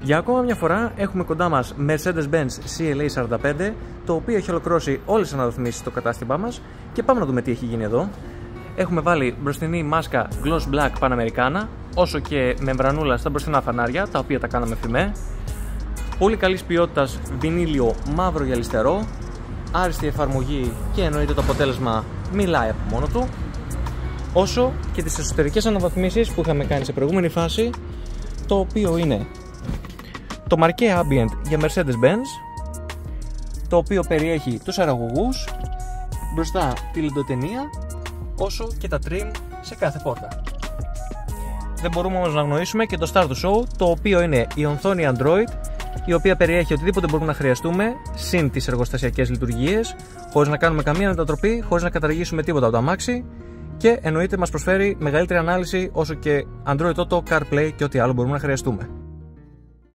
Για ακόμα μια φορά έχουμε κοντά μας Mercedes-Benz CLA 45, το οποίο έχει ολοκληρώσει όλες τις αναβαθμίσεις στο κατάστημά μας και πάμε να δούμε τι έχει γίνει εδώ. Έχουμε βάλει μπροστινή μάσκα Gloss Black Παναμερικάνα, όσο και μεμβρανούλα στα μπροστινά φανάρια, τα οποία τα κάναμε φημέ. Πολύ καλής ποιότητας βινίλιο μαύρο γυαλιστερό, άριστη εφαρμογή και εννοείται το αποτέλεσμα μιλάει από μόνο του. Όσο και τις εσωτερικές αναβαθμίσεις που είχαμε κάνει σε προηγούμενη φάση, το οποίο είναι το Marquee Ambient για Mercedes-Benz, το οποίο περιέχει τους αεραγωγούς, μπροστά τη λιντοτενία, όσο και τα trim σε κάθε πόρτα. Δεν μπορούμε όμως να αγνοήσουμε και το Star του Show, το οποίο είναι η οθόνη Android, η οποία περιέχει οτιδήποτε μπορούμε να χρειαστούμε, συν τις εργοστασιακές λειτουργίες, χωρίς να κάνουμε καμία μετατροπή, χωρίς να καταργήσουμε τίποτα από το αμάξι, και εννοείται μας προσφέρει μεγαλύτερη ανάλυση όσο και Android Auto, CarPlay και ό,τι άλλο μπορούμε να χρειαστούμε.